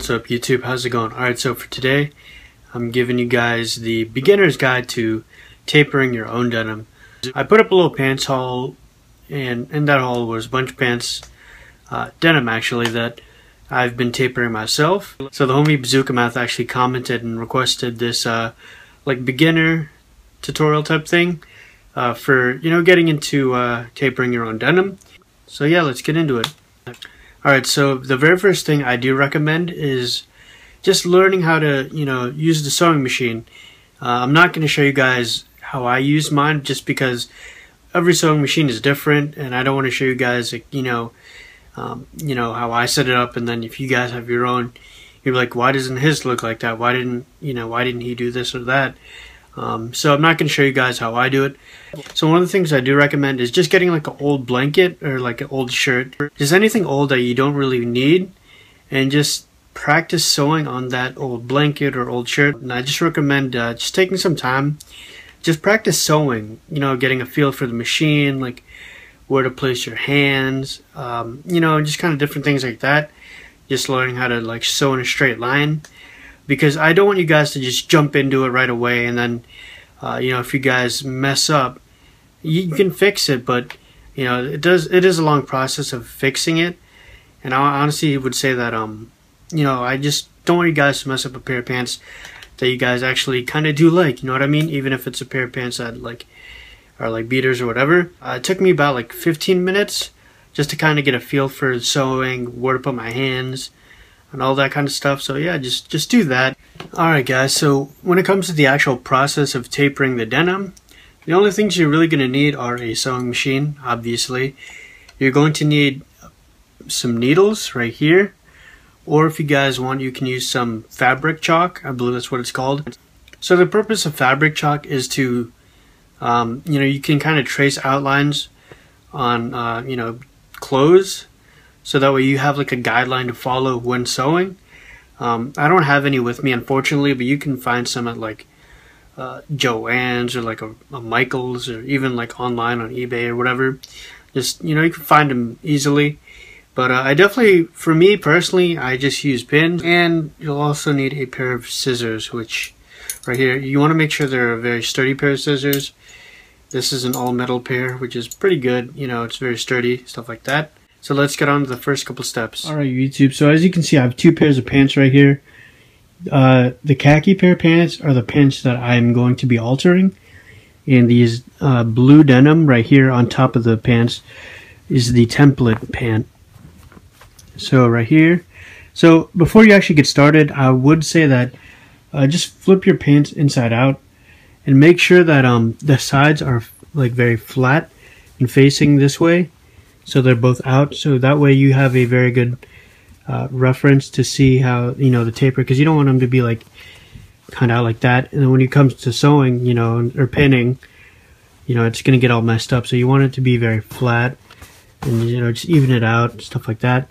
What's up YouTube, how's it going? Alright, so for today I'm giving you guys the beginner's guide to tapering your own denim. I put up a little pants haul, and in that haul was a bunch of pants, denim actually, that I've been tapering myself. So the homie Bazooka Mouth actually commented and requested this like beginner tutorial type thing for, you know, getting into tapering your own denim. So yeah, let's get into it. Alright, so the very first thing I do recommend is just learning how to, you know, use the sewing machine. I'm not going to show you guys how I use mine just because every sewing machine is different, and I don't want to show you guys, like, you know, how I set it up, and then if you guys have your own, you're like, why doesn't his look like that? Why didn't he do this or that? So I'm not going to show you guys how I do it. So one of the things I do recommend is just getting like an old blanket or like an old shirt, just anything old that you don't really need, and just practice sewing on that old blanket or old shirt. And I just recommend just taking some time, just practice sewing, you know, getting a feel for the machine, like where to place your hands, you know, just kind of different things like that. Just learning how to like sew in a straight line, because I don't want you guys to just jump into it right away, and then you know, if you guys mess up, you can fix it, but you know, it is a long process of fixing it. And I honestly would say that you know, I just don't want you guys to mess up a pair of pants that you guys actually kind of do like, you know what I mean? Even if it's a pair of pants that like are like beaters or whatever. It took me about like 15 minutes just to kind of get a feel for sewing, where to put my hands, and all that kind of stuff. So yeah, just do that. Alright guys, so when it comes to the actual process of tapering the denim, the only things you're really going to need are a sewing machine, obviously. You're going to need some needles right here, or if you guys want, you can use some fabric chalk. I believe that's what it's called. So the purpose of fabric chalk is to, you know, you can kind of trace outlines on, you know, clothes, so that way you have like a guideline to follow when sewing. I don't have any with me, unfortunately, but you can find some at like Joann's or like a Michael's, or even like online on eBay or whatever. Just, you know, you can find them easily. But I definitely, for me personally, I just use pins, and you'll also need a pair of scissors, which right here, you want to make sure they're a very sturdy pair of scissors. This is an all metal pair, which is pretty good, you know, it's very sturdy, stuff like that. So let's get on to the first couple steps. Alright YouTube, so as you can see, I have two pairs of pants right here. The khaki pair of pants are the pants that I'm going to be altering, and these blue denim right here on top of the pants is the template pant. So right here, so before you actually get started, I would say that just flip your pants inside out and make sure that the sides are like very flat and facing this way, so they're both out, so that way you have a very good reference to see how, you know, the taper, because you don't want them to be like kind of out like that, and then when it comes to sewing, you know, or pinning, you know, it's gonna get all messed up. So you want it to be very flat, and you know, just even it out, stuff like that.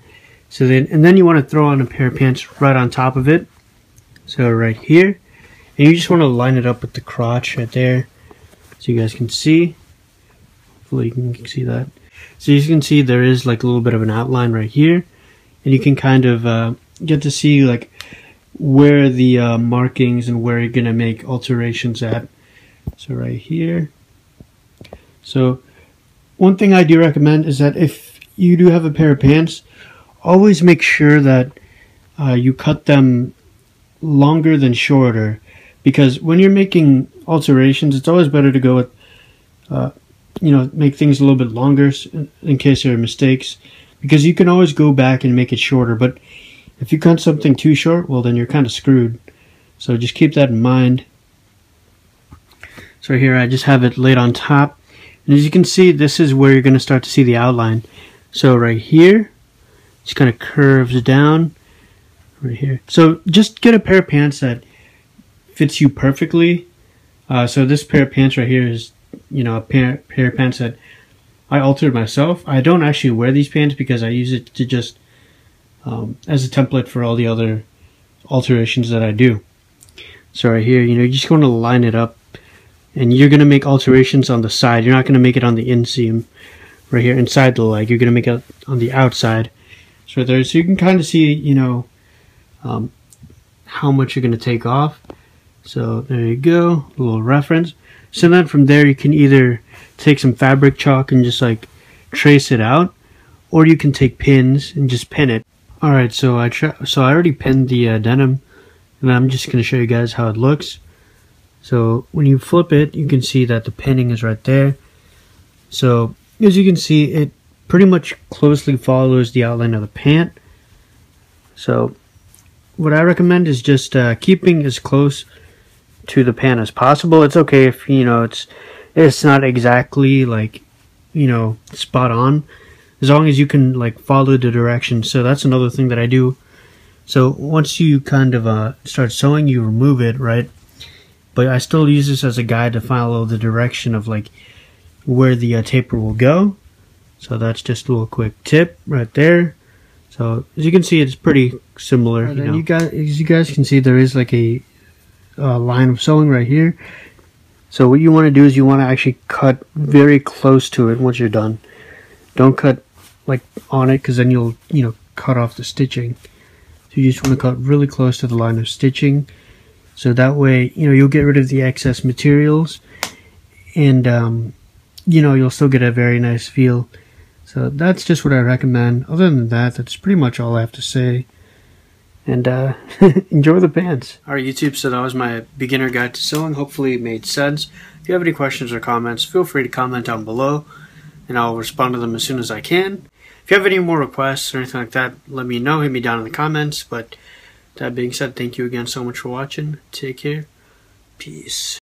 So then you want to throw on a pair of pants right on top of it, so right here, and you just want to line it up with the crotch right there, so you guys can see. Hopefully you can see that. So you can see there is like a little bit of an outline right here, and you can kind of get to see like where the markings and where you're gonna make alterations at. So right here. So one thing I do recommend is that if you do have a pair of pants, always make sure that you cut them longer than shorter, because when you're making alterations, it's always better to go with, you know, make things a little bit longer in case there are mistakes, because you can always go back and make it shorter. But if you cut something too short, well, then you're kind of screwed. So just keep that in mind. So here I just have it laid on top, and as you can see, this is where you're going to start to see the outline. So right here, just kind of curves down right here. So just get a pair of pants that fits you perfectly. So this pair of pants right here is, you know, a pair of pants that I altered myself. I don't actually wear these pants because I use it to just as a template for all the other alterations that I do. So right here, you know, you're just going to line it up, and you're going to make alterations on the side. You're not going to make it on the inseam right here inside the leg. You're going to make it on the outside. So there, so you can kind of see, you know, how much you're going to take off. So there you go, a little reference. So then from there you can either take some fabric chalk and just like trace it out, or you can take pins and just pin it. Alright, so I already pinned the denim, and I'm just going to show you guys how it looks. So when you flip it, you can see that the pinning is right there. So as you can see, it pretty much closely follows the outline of the pant. So what I recommend is just keeping as close to the pant as possible. It's okay if, you know, it's not exactly like, you know, spot on, as long as you can like follow the direction. So that's another thing that I do. So once you kind of start sewing, you remove it, right? But I still use this as a guide to follow the direction of like where the taper will go. So that's just a little quick tip right there. So as you can see, it's pretty similar. And then as you guys can see, there is like a line of sewing right here. So what you want to do is you want to actually cut very close to it once you're done. Don't cut like on it, because then you'll, you know, cut off the stitching. So you just want to cut really close to the line of stitching, so that way, you know, you'll get rid of the excess materials, and you know, you'll still get a very nice feel. So that's just what I recommend. Other than that, that's pretty much all I have to say. And enjoy the pants. Alright YouTube, so that was my beginner guide to sewing. Hopefully it made sense. If you have any questions or comments, feel free to comment down below, and I'll respond to them as soon as I can. If you have any more requests or anything like that, let me know. Hit me down in the comments. But that being said, thank you again so much for watching. Take care. Peace.